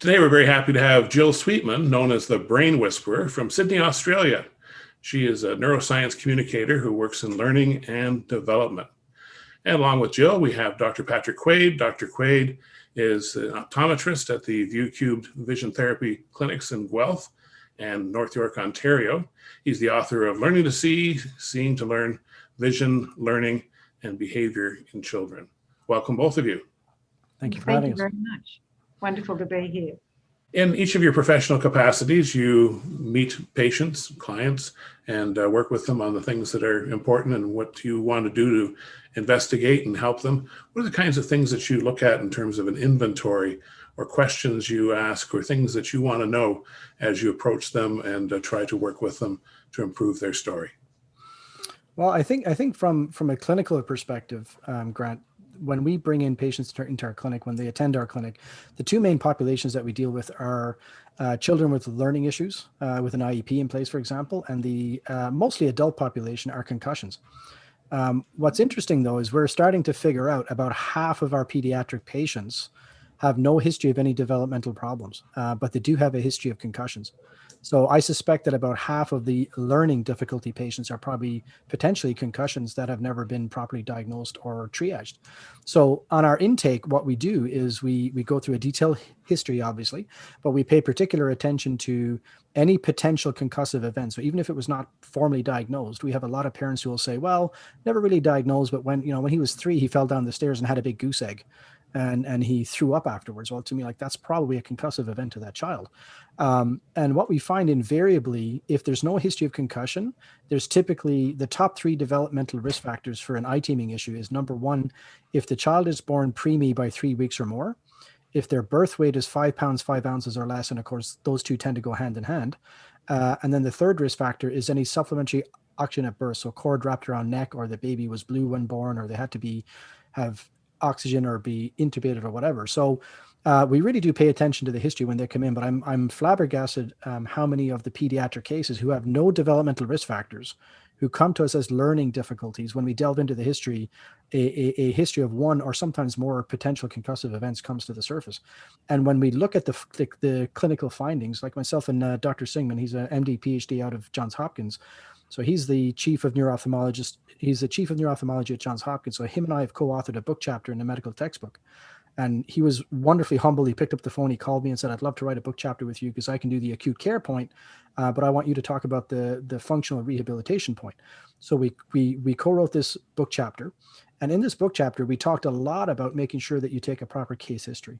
Today, we're very happy to have Jill Sweatman, known as the Brain Whisperer, from Sydney, Australia. She is a neuroscience communicator who works in learning and development. And along with Jill, we have Dr. Patrick Quaid. Dr. Quaid is an optometrist at the View Cubed Vision Therapy Clinics in Guelph and North York, Ontario. He's the author of Learning to See, Seeing to Learn, Vision, Learning, and Behavior in Children. Welcome, both of you. Thank you for having us. Thank you very much. Wonderful to be here. In each of your professional capacities, you meet patients, clients, and work with them on the things that are important and what you want to do to investigate and help them. What are the kinds of things that you look at in terms of an inventory or questions you ask or things that you want to know as you approach them and try to work with them to improve their story? Well, I think from a clinical perspective, Grant, when we bring in patients into our clinic, when they attend our clinic, the two main populations that we deal with are children with learning issues, with an IEP in place, for example, and the mostly adult population are concussions. What's interesting, though, is we're starting to figure out about half of our pediatric patients have no history of any developmental problems, but they do have a history of concussions. So I suspect that about half of the learning difficulty patients are probably potentially concussions that have never been properly diagnosed or triaged. So on our intake, what we do is we go through a detailed history, obviously, but we pay particular attention to any potential concussive event. So even if it was not formally diagnosed, we have a lot of parents who will say, well, never really diagnosed, but when he was 3, he fell down the stairs and had a big goose egg. And he threw up afterwards. Well, to me, that's probably a concussive event to that child. And what we find invariably, if there's no history of concussion, there's typically the top 3 developmental risk factors for an eye teaming issue is, number 1, if the child is born preemie by 3 weeks or more, if their birth weight is 5 pounds, 5 ounces or less, and of course, those two tend to go hand in hand. And then the third risk factor is any supplementary oxygen at birth. So cord wrapped around neck, or the baby was blue when born, or they had to have oxygen or be intubated or whatever. So we really do pay attention to the history when they come in, but I'm flabbergasted how many of the pediatric cases who have no developmental risk factors who come to us as learning difficulties, when we delve into the history, a history of 1 or sometimes more potential concussive events comes to the surface. And when we look at the clinical findings, like myself and Dr. Singman, he's an MD, PhD out of Johns Hopkins. So he's the chief of neuroophthalmologist. He's the chief of neuroophthalmology at Johns Hopkins. So him and I have co-authored a book chapter in the medical textbook. And he was wonderfully humble. He picked up the phone, he called me and said, I'd love to write a book chapter with you because I can do the acute care point, but I want you to talk about the functional rehabilitation point. So we co-wrote this book chapter. And in this book chapter, we talked a lot about making sure that you take a proper case history.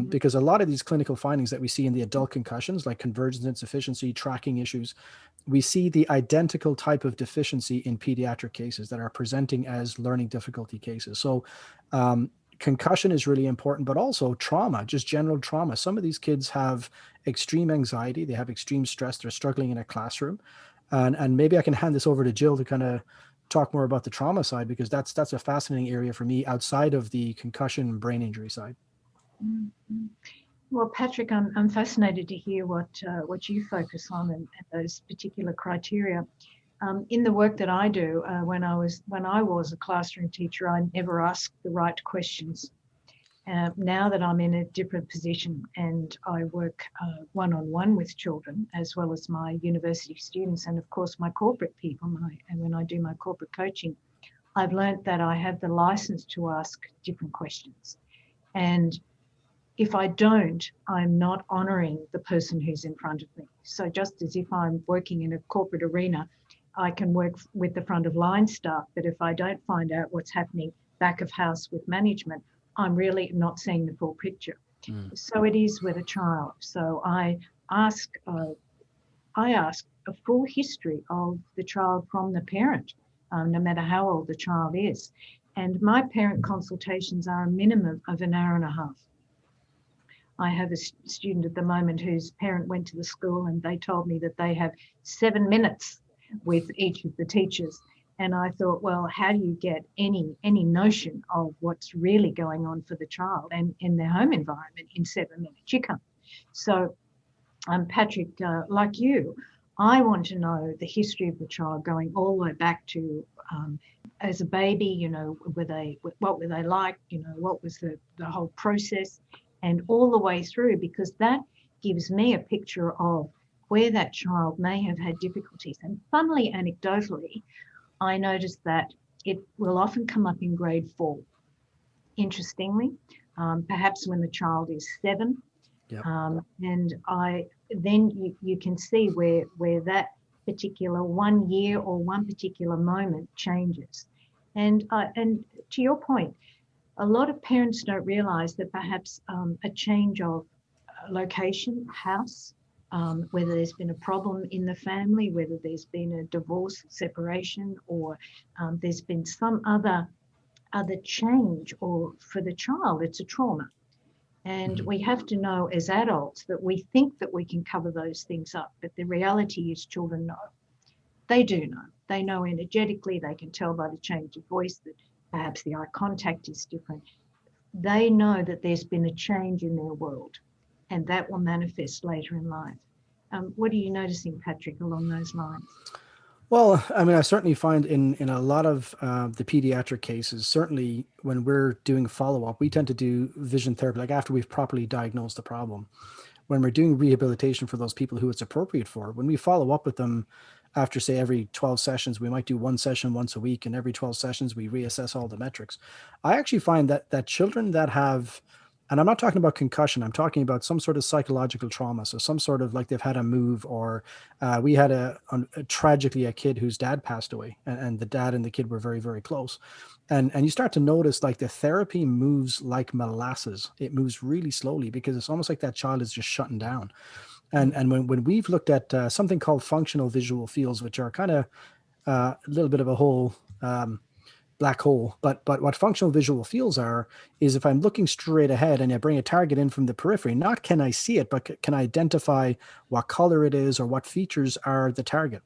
Because a lot of these clinical findings that we see in the adult concussions, like convergence insufficiency, tracking issues, we see the identical type of deficiency in pediatric cases that are presenting as learning difficulty cases. So concussion is really important, but also trauma, just general trauma. Some of these kids have extreme anxiety. They have extreme stress. They're struggling in a classroom. And maybe I can hand this over to Jill to kind of talk more about the trauma side, because that's a fascinating area for me outside of the concussion and brain injury side. Mm-hmm. Well, Patrick, I'm fascinated to hear what you focus on and those particular criteria. In the work that I do, when I was a classroom teacher, I never asked the right questions. Now that I'm in a different position and I work one-on-one with children, as well as my university students, and of course my corporate people, and when I do my corporate coaching, I've learned that I have the license to ask different questions. And if I don't, I'm not honouring the person who's in front of me. So just as if I'm working in a corporate arena, I can work with the front of line staff, but if I don't find out what's happening back of house with management, I'm really not seeing the full picture. So it is with a child. So I ask a full history of the child from the parent, no matter how old the child is. And my parent consultations are a minimum of an hour and a half. I have a student at the moment whose parent went to the school and they told me that they have 7 minutes with each of the teachers. And I thought, well, how do you get any notion of what's really going on for the child and in their home environment in 7 minutes? You can't. So, Patrick, like you, I want to know the history of the child going all the way back to as a baby, what were they like, what was the whole process. and all the way through, because that gives me a picture of where that child may have had difficulties. And funnily, anecdotally, I noticed that it will often come up in grade 4. Interestingly, perhaps when the child is 7, Yep. and then you can see where that particular 1 year or one particular moment changes. And to your point, a lot of parents don't realise that perhaps a change of location, house, whether there's been a problem in the family, whether there's been a divorce, separation, or there's been some other change, or for the child, it's a trauma. And we have to know as adults that we think that we can cover those things up, but the reality is children know. They do know. They know energetically. They can tell by the change of voice that perhaps the eye contact is different. They know that there's been a change in their world, and that will manifest later in life. What are you noticing, Patrick, along those lines? Well, I mean, I certainly find in a lot of the pediatric cases, certainly when we're doing follow-up, we tend to do vision therapy, like after we've properly diagnosed the problem. When we're doing rehabilitation for those people who it's appropriate for, when we follow up with them after, say, every 12 sessions, we might do one session once a week, and every 12 sessions, we reassess all the metrics. I actually find that children that have, and I'm not talking about concussion, I'm talking about some sort of psychological trauma. So some sort of, like, they've had a move, or we had tragically a kid whose dad passed away, and the dad and the kid were very, very close. And you start to notice, like, the therapy moves like molasses. It moves really slowly because it's almost like that child is just shutting down. And when we've looked at something called functional visual fields, which are kind of a little bit of a whole black hole, but what functional visual fields are is if I'm looking straight ahead and I bring a target in from the periphery, not can I see it, but can I identify what color it is or what features are the target.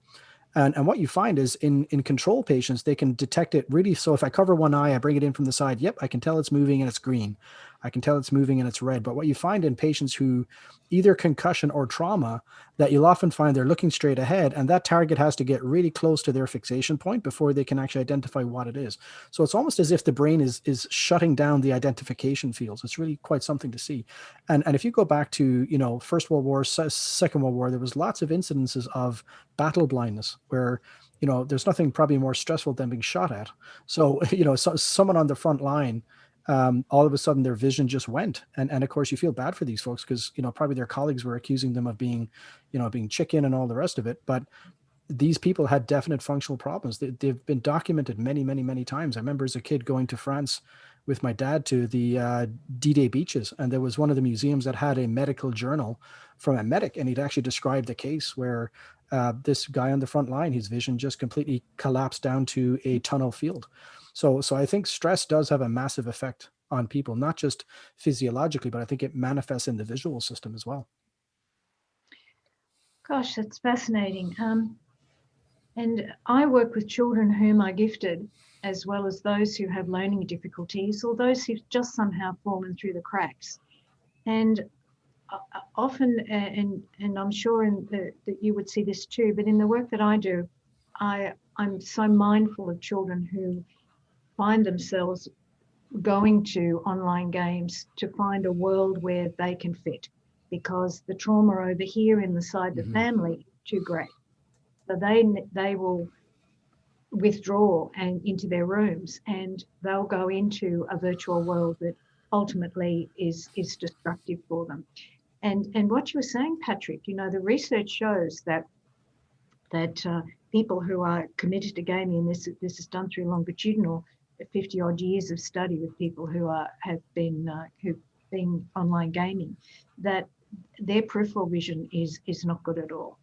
And what you find is in control patients, they can detect it really. So if I cover one eye, I bring it in from the side. Yep, I can tell it's moving and it's green. I can tell it's moving and it's red. But what you find in patients who either concussion or trauma, that you'll often find they're looking straight ahead, and that target has to get really close to their fixation point before they can actually identify what it is. So it's almost as if the brain is shutting down the identification fields. It's really quite something to see. And if you go back to, First World War, Second World War, there was lots of incidences of battle blindness where, there's nothing probably more stressful than being shot at. So, someone on the front line, all of a sudden their vision just went. And of course you feel bad for these folks because, probably their colleagues were accusing them of being chicken and all the rest of it. But these people had definite functional problems. They've been documented many, many, many times. I remember as a kid going to France with my dad to the D-Day beaches, and there was one of the museums that had a medical journal from a medic, and he'd actually described the case where this guy on the front line, his vision just completely collapsed down to a tunnel field. So I think stress does have a massive effect on people, not just physiologically, but I think it manifests in the visual system as well. Gosh, that's fascinating. And I work with children whom are gifted, as well as those who have learning difficulties, or those who've just somehow fallen through the cracks. And often, and I'm sure that you would see this too, but in the work that I do, I'm so mindful of children who find themselves going to online games to find a world where they can fit, because the trauma over here inside the family is too great. So they will withdraw and into their rooms, and they'll go into a virtual world that ultimately is destructive for them. And what you were saying, Patrick, the research shows that people who are committed to gaming, and this is done through longitudinal 50 odd years of study with people who've been online gaming, that their peripheral vision is not good at all.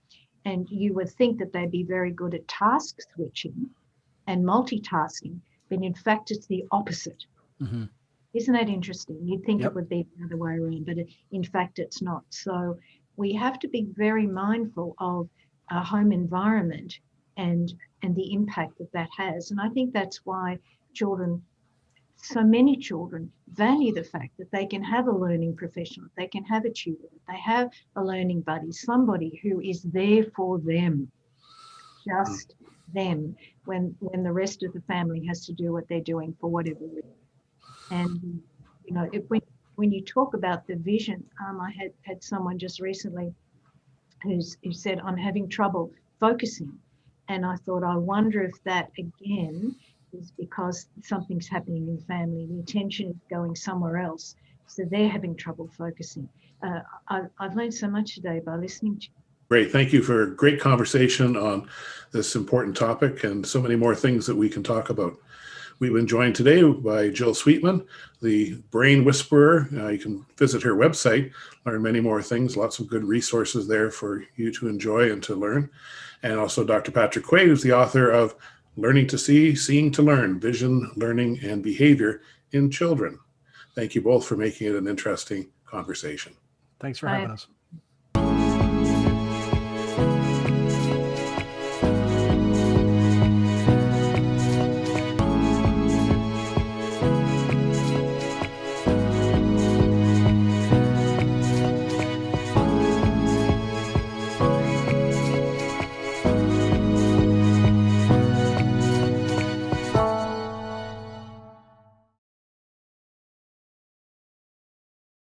And you would think that they'd be very good at task switching and multitasking, but in fact it's the opposite. Mm-hmm. Isn't that interesting? You'd think Yep. it would be the other way around, but in fact it's not. So we have to be very mindful of our home environment and the impact that has. And I think that's why so many children value the fact that they can have a learning professional, they can have a tutor, they have a learning buddy, somebody who is there for them, just them, when the rest of the family has to do what they're doing for whatever reason. And when when you talk about the vision, I had someone just recently who said, I'm having trouble focusing. And I thought, I wonder if that again is because something's happening in the family. The attention is going somewhere else. So they're having trouble focusing. I've learned so much today by listening to you. Great. Thank you for a great conversation on this important topic and so many more things that we can talk about. We've been joined today by Jill Sweatman, the brain whisperer. You can visit her website, learn many more things, lots of good resources there for you to enjoy and to learn. And also Dr. Patrick Quaid, who's the author of Learning to See, Seeing to Learn, Vision, Learning, and Behavior in Children. Thank you both for making it an interesting conversation. Thanks for having us.